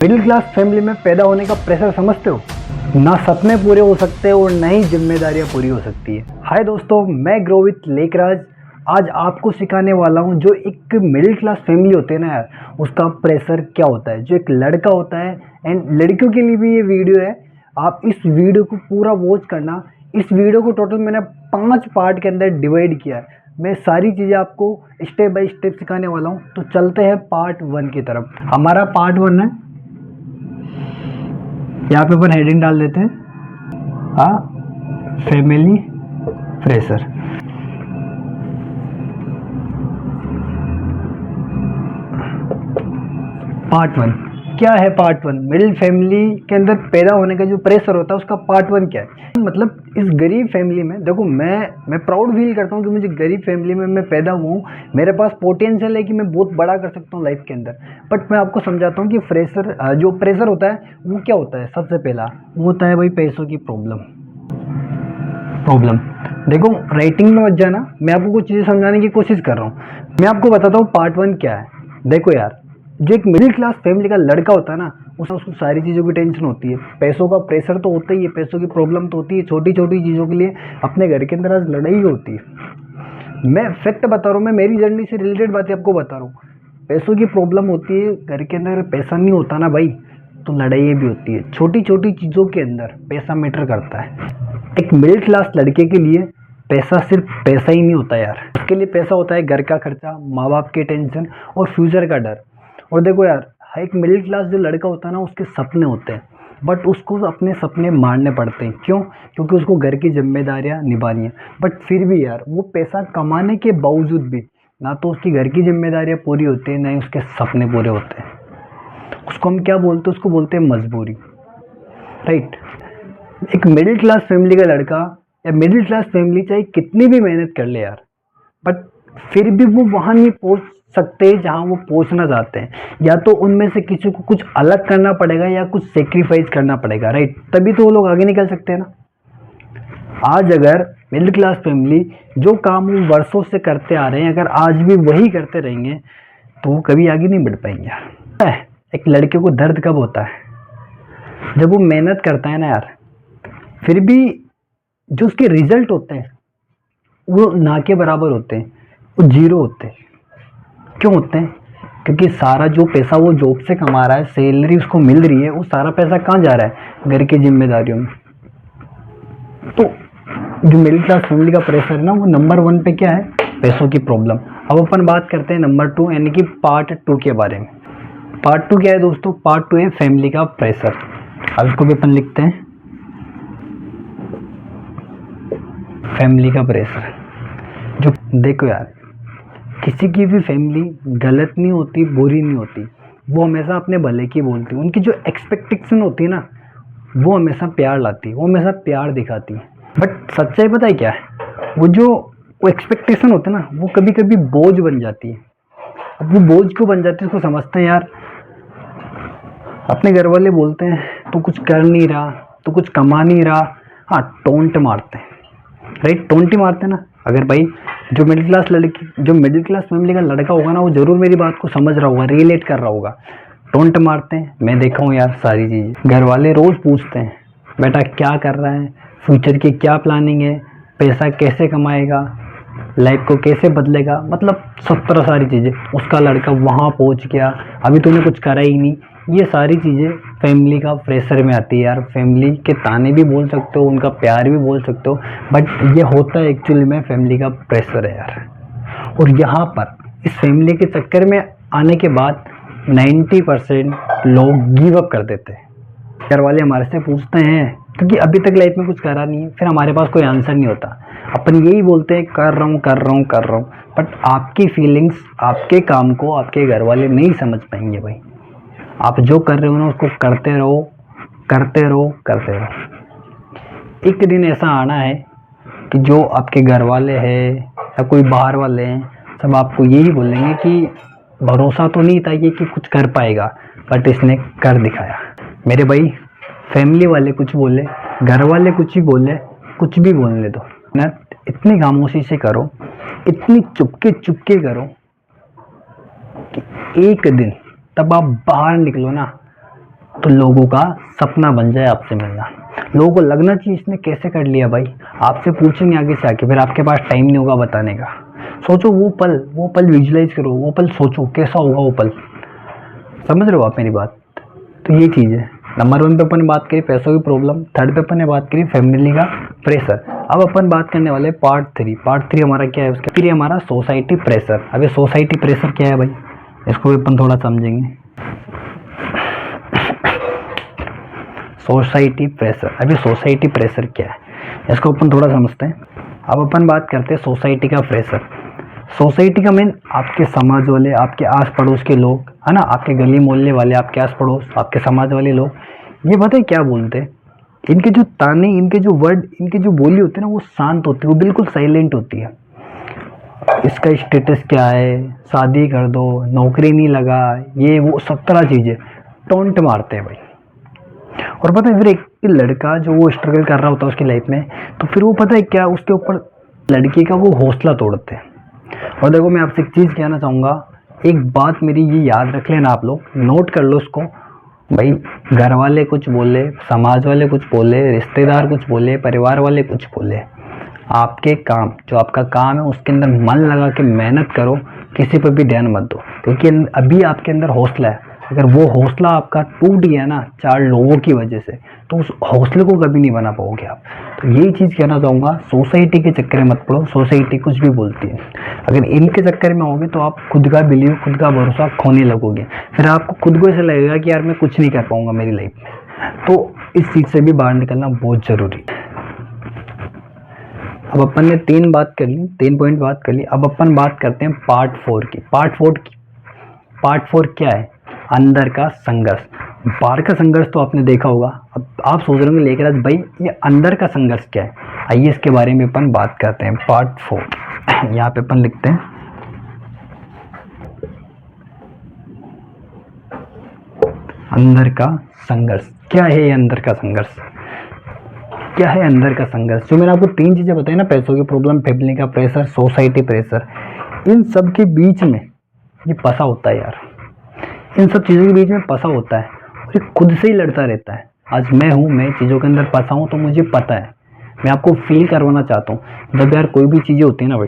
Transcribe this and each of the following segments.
Middle class family में पैदा होने का प्रेशर समझते हो? ना सपने पूरे हो सकते और ना ही जिम्मेदारियां पूरी हो सकती है। हाय दोस्तों, मैं ग्रोवित लेकराज आज आपको सिखाने वाला हूं जो एक मिडिल क्लास फैमिली होती है ना यार, उसका प्रेशर क्या होता है, जो एक लड़का होता है। एंड लड़कियों के लिए भी ये वीडियो है। आप इस वीडियो को पूरा वॉच करना। इस वीडियो को टोटल मैंने 5 पार्ट के अंदर डिवाइड किया है। मैं सारी चीज़ें आपको स्टेप बाय स्टेप सिखाने वाला हूँ। तो चलते हैं पार्ट 1 की तरफ। हमारा पार्ट 1 है, यहाँ पे अपन हेडिंग डाल देते हैं फैमिली प्रेशर। पार्ट 1 क्या है? पार्ट 1 मिडिल फैमिली के अंदर पैदा होने का जो प्रेशर होता है उसका पार्ट 1 क्या है। मतलब इस गरीब फैमिली में देखो, मैं प्राउड फील करता हूँ कि मुझे गरीब फैमिली में मैं पैदा हुआ हूँ। मेरे पास पोटेंशियल है कि मैं बहुत बड़ा कर सकता हूँ लाइफ के अंदर। बट मैं आपको समझाता हूँ कि जो प्रेशर होता है वो क्या होता है। सबसे पहला वो होता है भाई पैसों की प्रॉब्लम। देखो, राइटिंग में मत जाना, मैं आपको कुछ चीज़ें समझाने की कोशिश कर रहा हूँ। मैं आपको बताता हूँ पार्ट 1 क्या है। देखो यार, जो एक मिडिल क्लास फैमिली का लड़का होता है ना, उसको सारी चीज़ों की टेंशन होती है। पैसों का प्रेशर तो होता ही है, पैसों की प्रॉब्लम तो होती है। छोटी छोटी चीज़ों के लिए अपने घर के अंदर आज लड़ाई होती है। मैं फैक्ट बता रहा हूँ, मैं मेरी जर्नी से रिलेटेड बातें आपको बता रहा हूँ। पैसों की प्रॉब्लम होती है घर के अंदर। पैसा नहीं होता ना भाई, तो लड़ाइयाँ भी होती है। छोटी छोटी चीज़ों के अंदर पैसा मैटर करता है। एक मिडिल क्लास लड़के के लिए पैसा सिर्फ पैसा ही नहीं होता यार। उसके लिए पैसा होता है घर का खर्चा, माँ बाप की टेंशन और फ्यूचर का डर। और देखो यार, एक मिडिल क्लास जो लड़का होता है ना, उसके सपने होते हैं, बट उसको अपने सपने मारने पड़ते हैं। क्यों? क्योंकि उसको घर की जिम्मेदारियां निभानी है। बट फिर भी यार, वो पैसा कमाने के बावजूद भी ना तो उसकी घर की जिम्मेदारियां पूरी होती है, ना ही उसके सपने पूरे होते हैं। उसको हम क्या बोलते हैं? उसको बोलते हैं मजबूरी, राइट। एक मिडिल क्लास फैमिली का लड़का या मिडिल क्लास फैमिली चाहे कितनी भी मेहनत कर ले यार, बट फिर भी वो वहां नहीं पहुंच सकते जहां वो पहुंचना चाहते हैं। या तो उनमें से किसी को कुछ अलग करना पड़ेगा या कुछ सेक्रीफाइस करना पड़ेगा, राइट। तभी तो वो लोग आगे निकल सकते हैं ना। आज अगर मिडिल क्लास फैमिली जो काम वो वर्षों से करते आ रहे हैं, अगर आज भी वही करते रहेंगे तो वो कभी आगे नहीं बढ़ पाएंगे। एक लड़के को दर्द कब होता है? जब वो मेहनत करता है ना यार, फिर भी जो उसके रिजल्ट होते हैं वो ना के बराबर होते हैं, वो जीरो होते हैं। क्यों होते हैं? क्योंकि सारा जो पैसा वो जॉब से कमा रहा है, सैलरी उसको मिल रही है, वो सारा पैसा कहाँ जा रहा है? घर की जिम्मेदारियों में। तो जो मिडिल क्लास फैमिली का प्रेशर है ना, वो नंबर 1 पे क्या है? पैसों की प्रॉब्लम। अब अपन बात करते हैं नंबर 2 यानी कि पार्ट 2 के बारे में। पार्ट 2 क्या है दोस्तों? पार्ट 2 है फैमिली का प्रेशर। अब इसको भी अपन लिखते हैं, फैमिली का प्रेशर। जो देखो यार, किसी की भी फैमिली गलत नहीं होती, बुरी नहीं होती, वो हमेशा अपने भले की बोलती है। उनकी जो एक्सपेक्टेशन होती है ना, वो हमेशा प्यार लाती है, वो हमेशा प्यार दिखाती है। बट सच्चाई पता है क्या है? वो एक्सपेक्टेशन होती है ना, वो कभी कभी बोझ बन जाती है। अब वो बोझ क्यों बन जाती है उसको समझते हैं यार। अपने घर वाले बोलते हैं तू कुछ कर नहीं रहा, तू कुछ कमा नहीं रहा, हाँ टोंट मारते हैं, राइट। टोंट ही मारते हैं ना। अगर भाई जो मिडिल क्लास फैमिली का लड़का होगा ना, वो जरूर मेरी बात को समझ रहा होगा, रिलेट कर रहा होगा। टोंट मारते हैं, मैं देखा हूँ यार सारी चीज़ें। घर वाले रोज पूछते हैं बेटा क्या कर रहा है, फ्यूचर की क्या प्लानिंग है, पैसा कैसे कमाएगा, लाइफ को कैसे बदलेगा, मतलब 70 सारी चीज़ें। उसका लड़का वहाँ पहुँच गया, अभी तूने कुछ करा ही नहीं। ये सारी चीज़ें फैमिली का प्रेशर में आती है यार। फैमिली के ताने भी बोल सकते हो, उनका प्यार भी बोल सकते हो, बट ये होता है एक्चुअली में फैमिली का प्रेशर है यार। और यहाँ पर इस फैमिली के चक्कर में आने के बाद 90% लोग गिव अप कर देते हैं। घर वाले हमारे से पूछते हैं, क्योंकि अभी तक लाइफ में कुछ करा नहीं है, फिर हमारे पास कोई आंसर नहीं होता। अपन यही बोलते हैं कर रहा हूँ, बट आपकी फीलिंग्स, आपके काम को आपके घर वाले नहीं समझ पाएंगे भाई। आप जो कर रहे हो ना, उसको करते रहो। एक दिन ऐसा आना है कि जो आपके घर वाले हैं या कोई बाहर वाले हैं, सब आपको यही बोलेंगे कि भरोसा तो नहीं था ये कि कुछ कर पाएगा, बट इसने कर दिखाया। मेरे भाई, फैमिली वाले कुछ बोले, घर वाले कुछ ही बोले, कुछ भी बोलने दो ना, इतनी खामोशी से करो, इतनी चुपके करो कि एक दिन तब आप बाहर निकलो ना, तो लोगों का सपना बन जाए आपसे मिलना। लोगों को लगना चाहिए इसने कैसे कर लिया भाई, आपसे पूछेंगे आगे से आके, फिर आपके पास टाइम नहीं होगा बताने का। सोचो वो पल विजुलाइज करो, वो पल सोचो कैसा होगा वो पल। समझ रहे हो आप मेरी बात? तो ये चीज़ है। नंबर 1 पे अपन ने बात करी पैसों की प्रॉब्लम, थर्ड पे अपन ने बात करी फैमिली का प्रेशर। अब अपन बात करने वाले पार्ट 3 हमारा क्या है, उसके फिर हमारा सोसाइटी प्रेशर। अब ये सोसाइटी प्रेशर क्या है भाई, इसको भी अपन थोड़ा समझेंगे। सोसाइटी प्रेशर, अभी सोसाइटी प्रेशर क्या है इसको अपन थोड़ा समझते हैं। अब अपन बात करते हैं सोसाइटी का प्रेशर। सोसाइटी का मीन आपके समाज वाले, आपके आस पड़ोस के लोग, है ना, आपके गली मोहल्ले वाले, आपके आस पड़ोस, आपके समाज वाले लोग, ये पता है क्या बोलते हैं? इनके जो ताने, इनके जो वर्ड, इनकी जो बोली होती है ना, वो शांत होती है, वो बिल्कुल साइलेंट होती है। इसका स्टेटस क्या है, शादी कर दो, नौकरी नहीं लगा, ये वो 17 चीजें टोंट मारते हैं भाई। और पता है फिर एक लड़का जो वो स्ट्रगल कर रहा होता है उसकी लाइफ में, तो फिर वो पता है क्या, उसके ऊपर लड़की का वो हौसला तोड़ते हैं। और देखो मैं आपसे एक चीज़ कहना चाहूँगा, एक बात मेरी ये याद रख लेना, आप लोग नोट कर लो उसको भाई। घर वाले कुछ बोले, समाज वाले कुछ बोले, रिश्तेदार कुछ बोले, परिवार वाले कुछ बोले, आपके काम, जो आपका काम है उसके अंदर मन लगा के मेहनत करो, किसी पर भी ध्यान मत दो, क्योंकि अभी आपके अंदर हौसला है। अगर वो हौसला आपका टूट गया ना 4 लोगों की वजह से, तो उस हौसले को कभी नहीं बना पाओगे आप। तो यही चीज़ कहना चाहूँगा, सोसाइटी के चक्कर में मत पड़ो, सोसाइटी कुछ भी बोलती है। अगर इनके चक्कर में होगे तो आप खुद का बिलीव, खुद का भरोसा खोने लगोगे, फिर आपको खुद को ऐसा लगेगा कि यार मैं कुछ नहीं कर पाऊंगा मेरी लाइफ में। तो इस चीज़ से भी बाहर निकलना बहुत ज़रूरी है। अब अपन ने 3 पॉइंट बात कर ली। अब अपन बात करते हैं पार्ट 4 की। पार्ट 4 क्या है? अंदर का संघर्ष। बाहर का संघर्ष तो आपने देखा होगा, अब आप सोच रहे होंगे लेकर आज भाई ये अंदर का संघर्ष क्या है। आइए इसके बारे में अपन बात करते हैं। पार्ट 4 यहाँ पे अपन लिखते हैं, अंदर का संघर्ष। क्या है ये अंदर का संघर्ष? क्या है अंदर का संघर्ष? जो मैंने आपको 3 चीजें बताई ना, पैसों की प्रॉब्लम, फैमिली का प्रेशर, सोसाइटी प्रेशर, इन सब के बीच में ये फंसा होता है यार। इन सब चीज़ों के बीच में फंसा होता है और ये खुद से ही लड़ता रहता है। आज मैं चीज़ों के अंदर फंसा हूँ तो मुझे पता है, मैं आपको फील करवाना चाहता हूँ। जब यार कोई भी चीज़ें होती है ना भाई,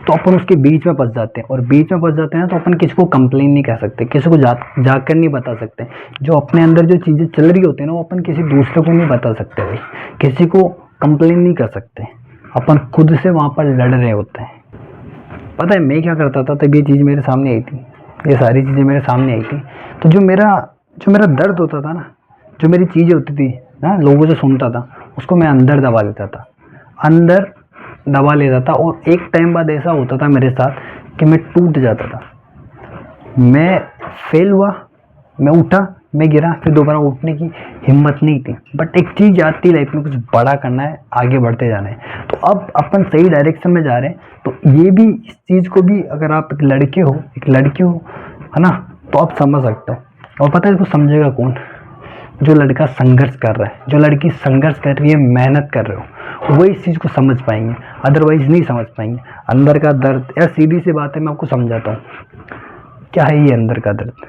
तो अपन उसके बीच में फंस जाते हैं, और बीच में फंस जाते हैं तो अपन किसी को कंप्लेन नहीं कर सकते, किसी को जाकर नहीं बता सकते। जो अपने अंदर जो चीज़ें चल रही होती है ना, वो अपन किसी दूसरे को नहीं बता सकते भाई, किसी को कंप्लेन नहीं कर सकते। अपन खुद से वहाँ पर लड़ रहे होते हैं। पता है मैं क्या करता था, तब ये चीज़ मेरे सामने आई थी, ये सारी चीज़ें मेरे सामने आई थी। तो जो मेरा दर्द होता था ना, जो मेरी चीज़ें होती थी ना, लोगों से सुनता था, उसको मैं अंदर दबा लेता था, अंदर दबा लेता था। और एक टाइम बाद ऐसा होता था मेरे साथ कि मैं टूट जाता था। मैं फेल हुआ, मैं उठा, मैं गिरा, फिर दोबारा उठने की हिम्मत नहीं थी। बट एक चीज़ याद थी, लाइफ में कुछ बड़ा करना है, आगे बढ़ते जाना है। तो अब अपन सही डायरेक्शन में जा रहे हैं। तो ये भी, इस चीज़ को भी, अगर आप एक लड़के हो, एक लड़की हो, है ना, तो आप समझ सकते हो। और पता है इसको समझेगा कौन? जो लड़का संघर्ष कर रहा है, जो लड़की संघर्ष कर रही है, मेहनत कर रहे हो, वो इस चीज़ को समझ पाएंगे, अदरवाइज नहीं समझ पाएंगे। अंदर का दर्द, यार सीधी सी बात है, मैं आपको समझाता हूँ क्या है ये अंदर का दर्द।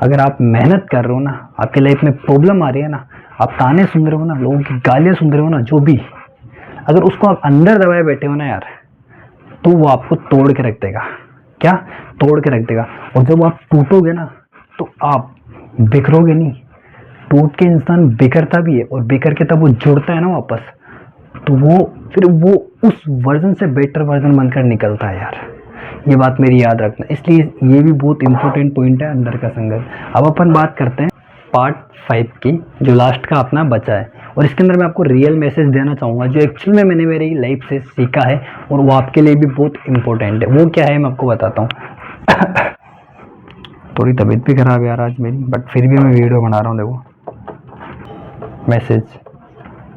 अगर आप मेहनत कर रहे हो ना, आपके लाइफ में प्रॉब्लम आ रही है ना, आप ताने सुन रहे हो ना, लोगों की गालियाँ सुन रहे हो ना, जो भी, अगर उसको आप अंदर दबाए बैठे हो ना यार, तो वो आपको तोड़ के रख देगा। क्या? तोड़ के रख देगा। और जब आप टूटोगे ना, तो आप बिखरोगे नहीं। टूट के इंसान बिखरता भी है, और बिखर के तब वो जुड़ता है ना वापस, तो फिर वो उस वर्जन से बेटर वर्जन बनकर निकलता है यार। ये बात मेरी याद रखना, इसलिए ये भी बहुत इंपॉर्टेंट पॉइंट है, अंदर का संघर्ष। अब अपन बात करते हैं पार्ट 5 की, जो लास्ट का अपना बचा है। और इसके अंदर मैं आपको रियल मैसेज देना चाहूँगा, जो एक्चुअल में मैंने मेरी लाइफ से सीखा है, और वो आपके लिए भी बहुत इंपॉर्टेंट है। वो क्या है मैं आपको बताता हूँ। थोड़ी तबीयत भी खराब है यार आज मेरी, बट फिर भी मैं वीडियो बना रहा हूँ। देखो मैसेज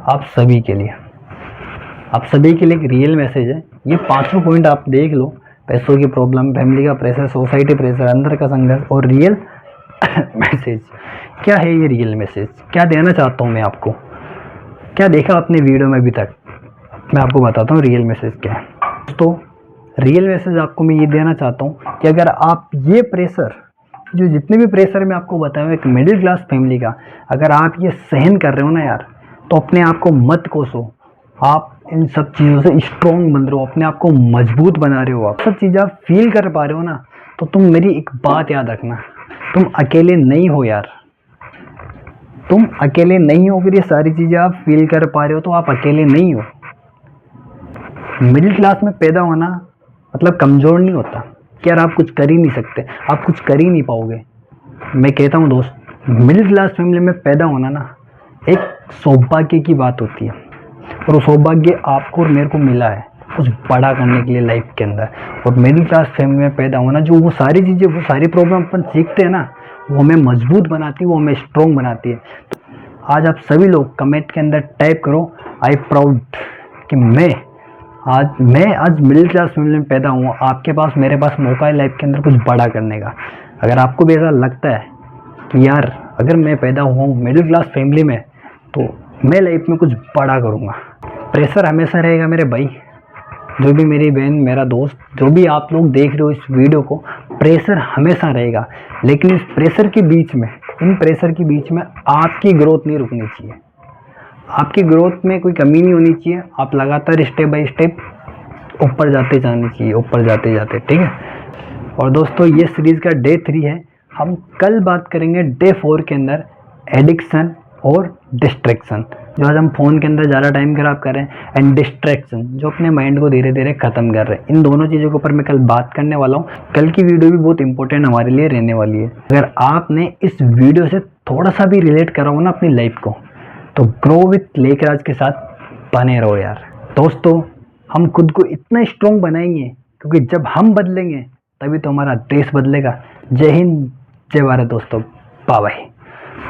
आप सभी के लिए, आप सभी के लिए एक रियल मैसेज है। ये 5 पॉइंट आप देख लो, पैसों की प्रॉब्लम, फैमिली का प्रेशर, सोसाइटी प्रेशर, अंदर का संघर्ष और रियल मैसेज। क्या है ये रियल मैसेज? क्या देना चाहता हूँ मैं आपको? क्या देखा आपने वीडियो में अभी तक? मैं आपको बताता हूँ रियल मैसेज क्या है। तो रियल मैसेज आपको मैं ये देना चाहता हूँ कि अगर आप ये प्रेशर जो जितने भी प्रेशर मैं आपको बताया हूँ एक मिडिल क्लास फैमिली का, अगर आप ये सहन कर रहे हो ना यार, तो अपने आप को मत कोसो। आप इन सब चीज़ों से स्ट्रॉन्ग बन रहे हो, अपने आप को मजबूत बना रहे हो। आप सब चीज़ें आप फील कर पा रहे हो ना, तो तुम मेरी एक बात याद रखना, तुम अकेले नहीं हो यार। तुम अकेले नहीं हो। अगर ये सारी चीज़ें आप फील कर पा रहे हो तो आप अकेले नहीं हो। मिडिल क्लास में पैदा होना मतलब कमज़ोर नहीं होता कि यार आप कुछ कर ही नहीं सकते, आप कुछ कर ही नहीं पाओगे। मैं कहता हूँ दोस्त, मिडिल क्लास फैमिली में पैदा होना ना एक सौभाग्य की बात होती है, और वो सौभाग्य आपको और मेरे को मिला है कुछ बड़ा करने के लिए लाइफ के अंदर। और मिडिल क्लास फैमिली में पैदा होना, जो वो सारी चीज़ें, वो सारी प्रॉब्लम अपन सीखते हैं ना, वो हमें मजबूत बनाती है, वो हमें स्ट्रॉन्ग बनाती है। तो आज आप सभी लोग कमेंट के अंदर टाइप करो, आई प्राउड कि मैं आज मिडिल क्लास फैमिली में पैदा हुआ। आपके पास, मेरे पास मौका है लाइफ के अंदर कुछ बड़ा करने का। अगर आपको भी ऐसा लगता है कि यार अगर मैं पैदा हुआ हूँ मिडिल क्लास फैमिली में, तो मैं लाइफ में कुछ बड़ा करूँगा। प्रेशर हमेशा रहेगा मेरे भाई, जो भी मेरी बहन, मेरा दोस्त, जो भी आप लोग देख रहे हो इस वीडियो को, प्रेशर हमेशा रहेगा। लेकिन इस प्रेशर के बीच में, इन प्रेशर के बीच में आपकी ग्रोथ नहीं रुकनी चाहिए। आपकी ग्रोथ में कोई कमी नहीं होनी चाहिए। आप लगातार स्टेप बाय स्टेप ऊपर जाते जाने चाहिए, ऊपर जाते जाते, ठीक है। और दोस्तों ये सीरीज़ का डे 3 है। हम कल बात करेंगे डे 4 के अंदर एडिक्शन और डिस्ट्रैक्शन, जो आज हम फ़ोन के अंदर ज़्यादा टाइम खराब कर रहे हैं, एंड डिस्ट्रैक्शन जो अपने माइंड को धीरे धीरे ख़त्म कर रहे हैं। इन दोनों चीज़ों के ऊपर मैं कल बात करने वाला हूँ। कल की वीडियो भी बहुत इंपॉर्टेंट हमारे लिए रहने वाली है। अगर आपने इस वीडियो से थोड़ा सा भी रिलेट करा हो ना अपनी लाइफ को, तो ग्रो विथ लेकराज के साथ बने रहो यार। दोस्तों हम खुद को इतना स्ट्रॉन्ग बनाएंगे, क्योंकि जब हम बदलेंगे तभी तो हमारा देश बदलेगा। जय हिंद, जय भारत दोस्तों, बाय बाय।